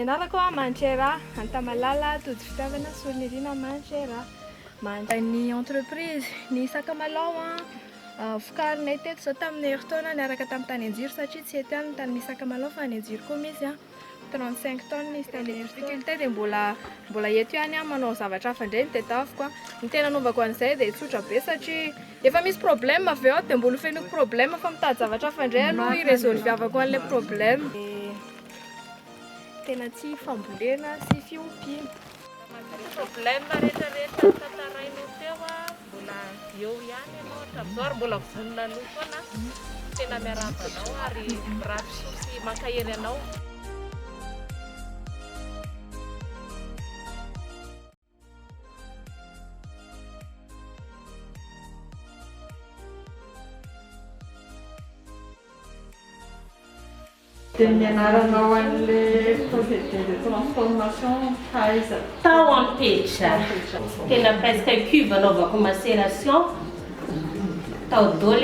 Nianarako a Manchera, Antamalala, todo fitiavana Solnerina Manchera. Ny entreprise, ny sakamalao vokarinay teto zao tamin'ny heritaona niaraka tamin'ny tany Anjiro satria tsy ety amin'ny tany misy sakamalao fa any Anjiro koa misy 35 tonnes izy tany difficulté dia mbola eto ihany manao zavatra hafa indray ny tedaviko. Ny tena anaovako an'izay dia tsotra be satria efa misy problème avy eo dia mbola feno problème fa mitady zavatra hafa indray aloha iresolviavako an'ilay problème. Tena tsy fambolena sy fiompiana. Problème rehetrarehetra tantarainao teo mbola eo ihany ianao hatramin'izao ary mbola vonona aloha foana tena miarabanao ary ratsy sy mankahery anao. Nianaranao an'ilay projet de transformation aiza? Tao am-petra tena presque cuve anaovako macération tao daholo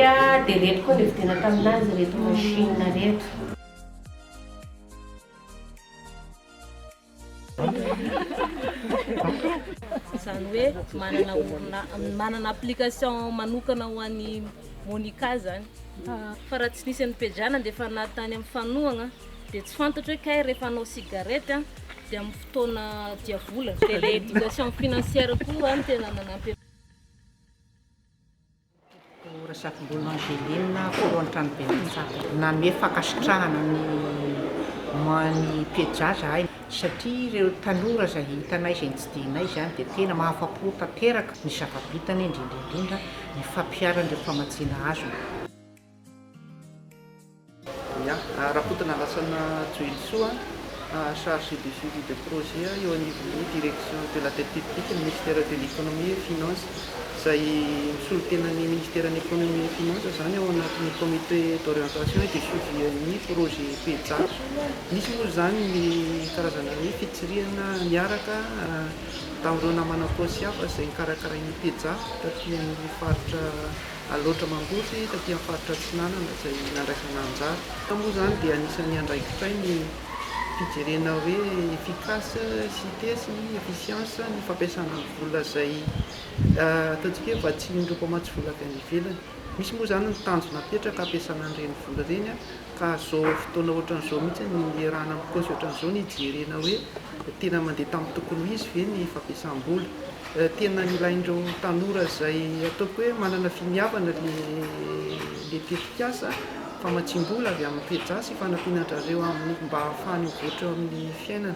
dia reto koa nividiana taminazy reto machine reto. Izany hoe manana application manokana ho an'ny Monica zany. Fa raha tsy nisy an'ny pejana dia efa natany amin'ny fanohana dia tsy fantatra hoe kay rehefa hanao cigarette dia amin'ny fotoana diavolana. Dia ilay éducation financière koa ny tena nanampy. Resaky boulangerie foroan'ny trano be Mantsaka na ny hoe fankasitrahana ny pejana zahay satria ireo tanora izay hitanay izay notsidihinay izany dia tena mahafa-po tanteraka ny zava-bitany indrindra ny fampiaran'ireo famatsiana azo. Rapotana lasana Joelsoa, chargé de suivi de projet eo anivon'ny direction de la dette publique, le ministère de l'économie et des finances. Izay misolo-tenan'ny ministère de l'économie et des finances zany ao anatin'ny comité d'orientation et de suivi ny projet PEJA. Misy moa zany ny karazana hoe fitsirihana miaraka tamin'ireo namana Kosiafa izay nikarakarain'ny PEJA taty amin'ny faritra aloatra Mangosy taty amin'ny faritra Tsinanana izay nandraisana anjara. Moa zany dia anisan'ny andraikitray ny fijerena hoe efficacité sy efficience ny fampiasana ny vola izay ataontsika hoe vatsian'ireo mpamatsy vola avy any ivelany. Misy moa zany ny tanjona apetraka ampiasana an'ireny vola ireny ka zao fotoana ohatran'izao mihitsy ny iarahana amin'ny paosy ohatran'izao ny hijerena hoe tena mandeha tamin'ny tokony izy ve ny fampiasam-bola. Tena ilain'ireo tanora izay ataoko hoe manana finiavana le tetikasa famatsiam-bola avy amin'ny PEJA sy fanampianandrareo amin'ny mba ahafahany mivoatra amin'ny fiainana.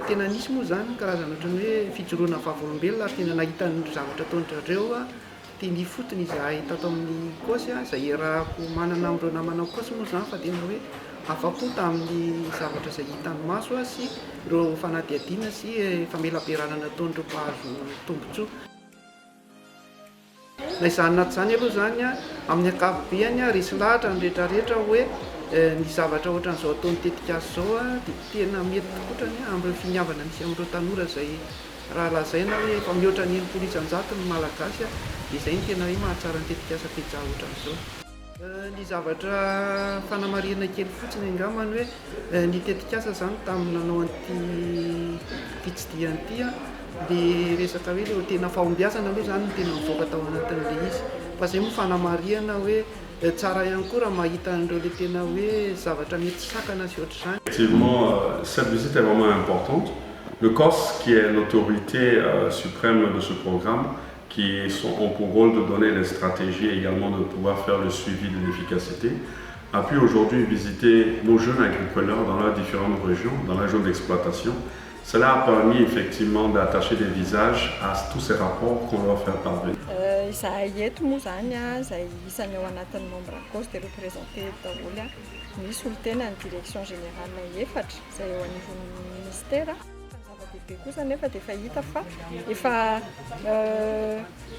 Tena nisy moa zany karazana ohatran'ny hoe fijoroana vavolombelona ary tena nahitany zavatra ataon'irareo teny fotony izahay tato amin'ny kosy izay rahako manana amin'ireo namana kosy moa zany fa tena hoe afa-po tamin'ny zavatra izay hitany maso sy ireo fanadihadiana sy famelam-piarana nataon'ireo mpahazo tombotsoa. Na izany naty izany aloha zany amin'ny ankapobeny resy lahatra ny rehetrarehetra hoe ny zavatra ohatran'izao ataon'ny tetikasa zao dia tena mety tokotrany amin'ireo finiavana misy amin'ireo tanora izay raha lazaina hoe efa mihoatra ny enimpolo isan-jato ny malagasy dia izay ny tena hoe mahatsara ny tetikasa PEJA ohatran'izao. Ny zavatra fanamarihana kely fotsiny angambany hoe ny tetikasa zany tamin'ny nanao an'ity fitsidiana ity dia resaka hoe ilay tena fahombiazana aloha zany no tena mivoaka tao anatin'ilay izy. Fa izay moa fanamarihana hoe tsara ihany koa raha mahita an'ireo le tena hoe zavatra mety sakana sy ohatr'izany. Effectivement, cette visite est vraiment importante. Le COS, qui est l'autorité suprême de ce programme, qui ont pour rôle de donner les stratégies et également de pouvoir faire le suivi de l'efficacité, a pu aujourd'hui visiter nos jeunes agriculteurs dans leurs différentes régions, dans la zone d'exploitation. Cela a permis effectivement d'attacher des visages à tous ces rapports qu'on leur fait parvenir. Izahay eto moa zany izay isany ao anatin'ny membre COS dia représenté daholo misy olo-tena ny direction générale efatra izay eo anivon'ny ministère. Zava-dehibe kosa nefa dia efa hita fa efa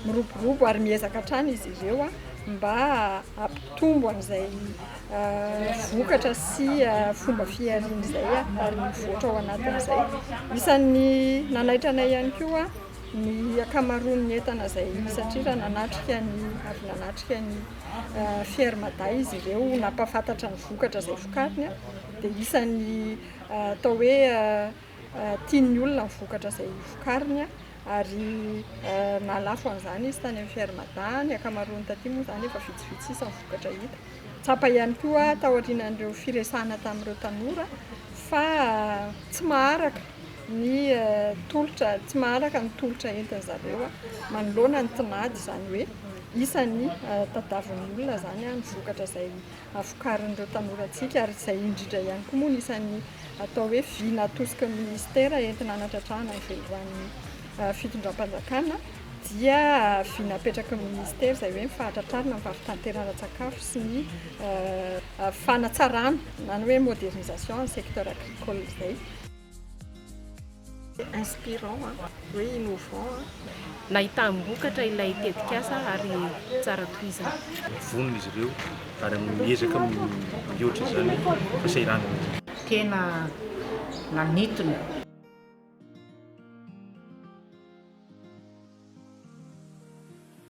miroborobo ary miezaka hatrany izy ireo mba hampitombo an'izay vokatra sy fomba fiariana izay ary mivoatra ao anatin'izay. Isan'ny nanaitranay ihany koa ny akamaroan'ny entana izay satria raha nanatrika avy nanatrika ny fermada izy ireo nampafantatra ny vokatra izay vokariny dia isan'ny atao hoe tian'ny olona ny vokatra izay vokariny ary nalafo an'izany izy tany amin'ny fermada ny akamaroany taty moa izany efa vitsivitsy isa ny vokatra hita. Tsapa ihany koa tao aorianan'ireo firesahana tamin'ireo tanora fa tsy maharaka ny tolotra tsy maharaka ny tolotra entin zareo manoloana ny tinady izany hoe isan'ny tadavin'ny olona zany ny vokatra izay avokarin'ireo tanorantsika ary izay indrindra ihany koa moa ny isan'ny atao hoe vy natosika ny ministera entina hanatratrahana ny velovan'ny fitondram-panjakana dia vy napetraka ny ministera izay hoe mifahatratrarina ny vavitanteran-tsakafo sy ny fanatsarana zany hoe modernisation ny secteur agricole izay. Inspirant hoe innovant nahitam-bokatra ilay tetikasa ary tsara tohizana. Vonona izy ireo ary miezaka mihoatra izany fasahiranana. Tena nanitona